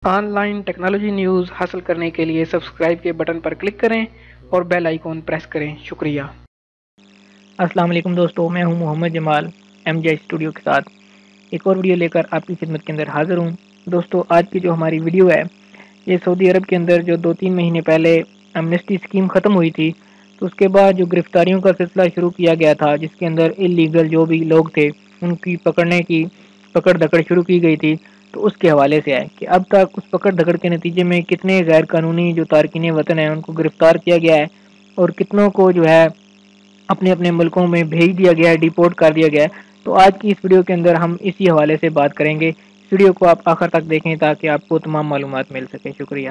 On line technology news حاصل کرنے کے لیے سبسکرائب کے بٹن پر کلک کریں اور بیل آئیکن پریس کریں۔ شکریہ۔ السلام علیکم دوستو، میں ہوں محمد جمال ایم جے اسٹوڈیو کے ساتھ ایک اور ویڈیو لے کر آپ کی خدمت کے اندر حاضر ہوں۔ دوستو، آج کی جو ہماری ویڈیو ہے یہ سعودی عرب کے اندر جو 2-3 مہینے پہلے ایمنسٹی اسکیم ختم ہوئی تھی، تو اس کے بعد جو گرفتاریوں کا سلسلہ شروع کیا گیا تھا، جس کے اندر اللیگل جو بھی لوگ تھے ان کی پکڑنے کی پکڑ دھکڑ شروع کی گئی تھی، تو اس کے حوالے سے ہے کہ اب تک اس پکڑ دھکڑ کے نتیجے میں کتنے غیر قانونی جو تارکین وطن ہیں ان کو گرفتار کیا گیا ہے اور کتنوں کو جو ہے اپنے اپنے ملکوں میں بھیج دیا گیا ہے، ڈیپورٹ کر دیا گیا ہے۔ تو آج کی اس ویڈیو کے اندر ہم اسی حوالے سے بات کریں گے۔ اس ویڈیو کو آپ آخر تک دیکھیں تاکہ آپ کو تمام معلومات مل سکے۔ شکریہ۔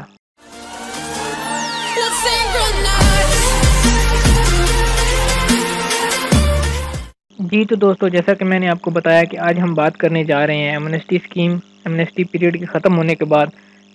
جی تو دوستو، جیسا کہ میں نے آپ کو بتایا کہ آج ہم بات کرنے جا رہے ہیں ایمنسٹی اسکیم، ایمنسٹی پیریڈ کے ختم ہونے کے بعد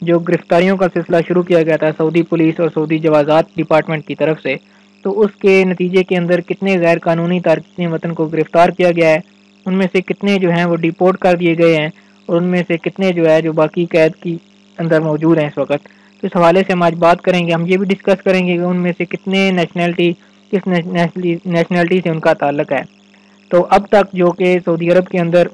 جو گرفتاریوں کا سلسلہ شروع کیا گیا تھا سعودی پولیس اور سعودی جوازات ڈپارٹمنٹ کی طرف سے، تو اس کے نتیجے کے اندر کتنے غیر قانونی تارکین وطن کو گرفتار کیا گیا ہے، ان میں سے کتنے جو ہیں وہ ڈیپورٹ کر دیے گئے ہیں اور ان میں سے کتنے جو ہے جو باقی قید کی اندر موجود ہیں اس وقت۔ تو اس حوالے سے ہم آج بات کریں گے۔ ہم یہ بھی ڈسکس کریں گے کہ ان میں سے کتنے نیشنلٹی کس نیشنلٹی سے ان کا تعلق ہے۔ تو اب تک جو کہ سعودی عرب کے اندر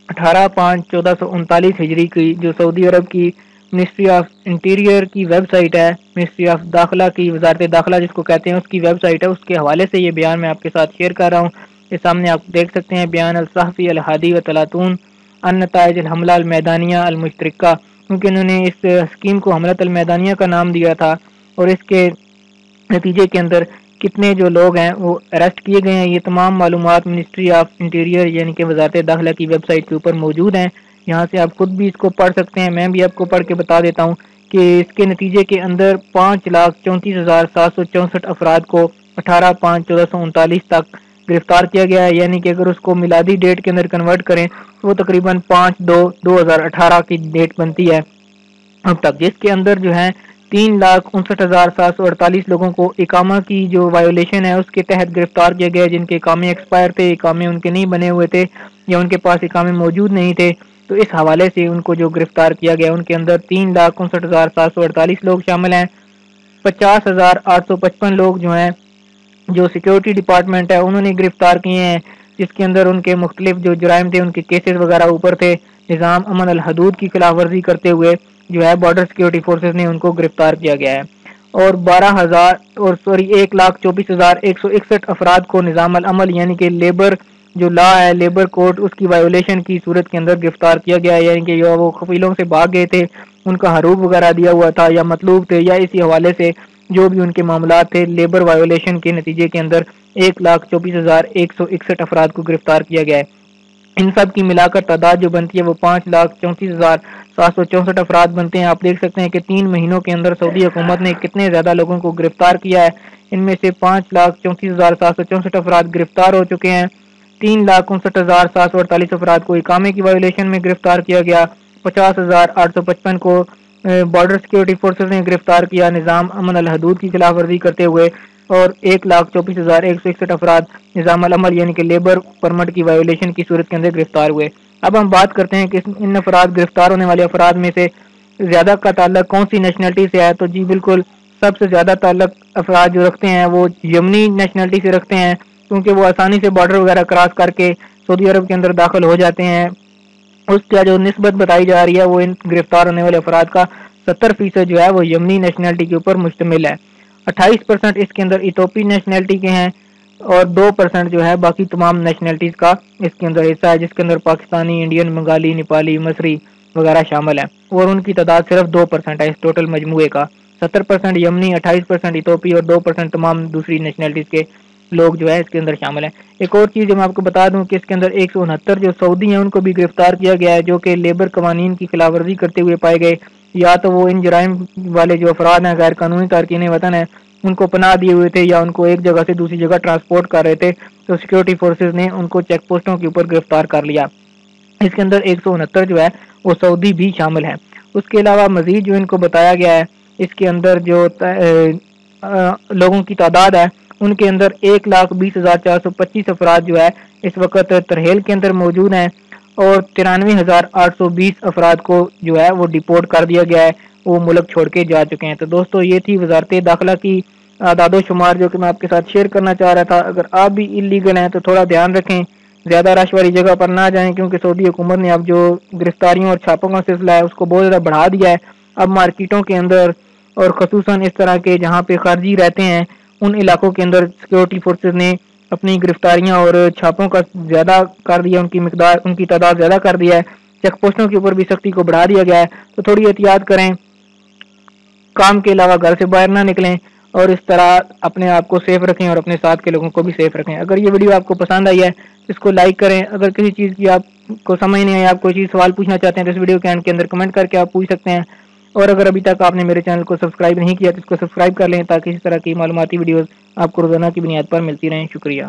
18/5/1439 ہجری کی جو سعودی عرب کی منسٹری آف انٹیریئر کی ویب سائٹ ہے، منسٹری آف داخلہ کی وزارت داخلہ جس کو کہتے ہیں، اس کی ویب سائٹ ہے، اس کے حوالے سے یہ بیان میں آپ کے ساتھ شیئر کر رہا ہوں۔ یہ سامنے آپ دیکھ سکتے ہیں، بیان الصحفی الہادی و تلاتون ان نتائج الحملہ المیدانیہ المشترکہ، کیونکہ انہوں نے اس اسکیم کو حملۃ المیدانیہ کا نام دیا تھا اور اس کے نتیجے کے اندر کتنے جو لوگ ہیں وہ اریسٹ کیے گئے ہیں۔ یہ تمام معلومات منسٹری آف انٹیریئر یعنی کہ وزارت داخلہ کی ویب سائٹ کے اوپر موجود ہیں۔ یہاں سے آپ خود بھی اس کو پڑھ سکتے ہیں، میں بھی آپ کو پڑھ کے بتا دیتا ہوں کہ اس کے نتیجے کے اندر 5,34,764 افراد کو 18/5/1439 تک گرفتار کیا گیا ہے، یعنی کہ اگر اس کو میلادی ڈیٹ کے اندر کنورٹ کریں تو وہ تقریباً 5/2/2018 کی ڈیٹ بنتی ہے اب تک، جس کے اندر جو ہے 3,59,748 لوگوں کو اقامہ کی جو وائیولیشن ہے اس کے تحت گرفتار کیا گیا، جن کے اقامے ایکسپائر تھے، اقامے ان کے نہیں بنے ہوئے تھے یا ان کے پاس اقامے موجود نہیں تھے، تو اس حوالے سے ان کو جو گرفتار کیا گیا ان کے اندر 3,59,748 لوگ شامل ہیں۔ 50,855 لوگ جو ہیں جو سیکیورٹی ڈپارٹمنٹ ہے انہوں نے گرفتار کیے ہیں، جس کے اندر ان کے مختلف جو جرائم تھے ان کے کیسز وغیرہ اوپر تھے۔ نظام امن الحدود کی خلاف ورزی کرتے ہوئے جو ہے بارڈر سیکیورٹی فورسز نے ان کو گرفتار کیا گیا ہے، اور 1,24,161 افراد کو نظام العمل یعنی کہ لیبر جو لا ہے، لیبر کوڈ، اس کی وائیولیشن کی صورت کے اندر گرفتار کیا گیا ہے، یعنی کہ جو وہ قبیلوں سے بھاگ گئے تھے، ان کا حروب وغیرہ دیا ہوا تھا یا مطلوب تھے، یا اسی حوالے سے جو بھی ان کے معاملات تھے، لیبر وائیولیشن کے نتیجے کے اندر 1,24,161 افراد کو گرفتار کیا گیا ہے۔ ان سب کی ملا کر تعداد جو بنتی ہے وہ 5,34,764 افراد بنتے ہیں۔ آپ دیکھ سکتے ہیں کہ 3 مہینوں کے اندر سعودی حکومت نے کتنے زیادہ لوگوں کو گرفتار کیا ہے۔ ان میں سے 5,34,764 افراد گرفتار ہو چکے ہیں، 3,59,748 افراد کو اقامے کی وائولیشن میں گرفتار کیا گیا، 50,855 کو بارڈر سیکیورٹی فورسز نے گرفتار کیا نظام امن الحدود کی خلاف ورزی کرتے ہوئے، اور 1,24,161 افراد نظام العمل یعنی کہ لیبر پرمٹ کی وائولیشن کی صورت کے اندر گرفتار ہوئے۔ اب ہم بات کرتے ہیں کہ ان گرفتار ہونے والے افراد میں سے زیادہ کا تعلق کون سی نیشنلٹی سے ہے، تو جی بالکل سب سے زیادہ تعلق افراد جو رکھتے ہیں وہ یمنی نیشنلٹی سے رکھتے ہیں، کیونکہ وہ آسانی سے بارڈر وغیرہ کراس کر کے سعودی عرب کے اندر داخل ہو جاتے ہیں۔ اس کا جو نسبت بتائی جا رہی ہے وہ ان گرفتار ہونے والے افراد کا 70% جو ہے وہ یمنی نیشنلٹی کے اوپر مشتمل ہے۔ 28% اس کے اندر ایتھوپی نیشنلٹی کے ہیں، اور 2% جو ہے باقی تمام نیشنلٹیز کا اس کے اندر حصہ ہے، جس کے اندر پاکستانی، انڈین، بنگالی، نیپالی، مصری وغیرہ شامل ہیں، اور ان کی تعداد صرف 2% ہے اس ٹوٹل مجموعے کا۔ 70% یمنی، 28% ایتھوپی اور 2% تمام دوسری نیشنلٹیز کے لوگ جو ہے اس کے اندر شامل ہیں۔ ایک اور چیز جو میں آپ کو بتا دوں کہ اس کے اندر 169 جو سعودی ہیں ان کو بھی گرفتار کیا گیا ہے، جو کہ لیبر قوانین کی خلاف ورزی کرتے ہوئے پائے گئے، یا تو وہ ان جرائم والے جو افراد ہیں، غیر قانونی تارکین وطن ہیں، ان کو پناہ دیے ہوئے تھے یا ان کو ایک جگہ سے دوسری جگہ ٹرانسپورٹ کر رہے تھے، تو سیکیورٹی فورسز نے ان کو چیک پوسٹوں کے اوپر گرفتار کر لیا۔ اس کے اندر 169 جو ہے وہ سعودی بھی شامل ہیں۔ اس کے علاوہ مزید جو ان کو بتایا گیا ہے، اس کے اندر جو لوگوں کی تعداد ہے ان کے اندر 1,20,425 افراد جو ہے اس وقت ترحیل کے اندر موجود ہیں، اور 93,820 افراد کو جو ہے وہ ڈپورٹ کر دیا گیا ہے، وہ ملک چھوڑ کے جا چکے ہیں۔ تو دوستو یہ تھی وزارت داخلہ کی اعداد و شمار جو کہ میں آپ کے ساتھ شیئر کرنا چاہ رہا تھا۔ اگر آپ بھی انلیگل ہیں تو تھوڑا دھیان رکھیں، زیادہ رش والی جگہ پر نہ جائیں، کیونکہ سعودی حکومت نے اب جو گرفتاریوں اور چھاپوں کا سلسلہ ہے اس کو بہت زیادہ بڑھا دیا ہے۔ اب مارکیٹوں کے اندر اور خصوصاً اس طرح کے جہاں پہ خارجی رہتے ہیں ان علاقوں کے اندر سیکیورٹی فورسز نے اپنی گرفتاریاں اور چھاپوں کا زیادہ کر دیا، ان کی تعداد زیادہ کر دیا ہے، چیک پوسٹوں کے اوپر بھی سختی کو بڑھا دیا گیا ہے۔ تو تھوڑی احتیاط کریں، کام کے علاوہ گھر سے باہر نہ نکلیں اور اس طرح اپنے آپ کو سیف رکھیں اور اپنے ساتھ کے لوگوں کو بھی سیف رکھیں۔ اگر یہ ویڈیو آپ کو پسند آئی ہے اس کو لائک کریں۔ اگر کسی چیز کی آپ کو سمجھ نہیں آئی، آپ کوئی چیز سوال پوچھنا چاہتے ہیں تو اس ویڈیو کے اینڈ کے اندر کمنٹ کر کے آپ پوچھ سکتے ہیں۔ اور اگر ابھی تک آپ نے میرے چینل کو سبسکرائب نہیں کیا تو اس کو سبسکرائب کر لیں تاکہ اس طرح کی معلوماتی ویڈیوز آپ کو روزانہ کی بنیاد پر ملتی رہیں۔ شکریہ۔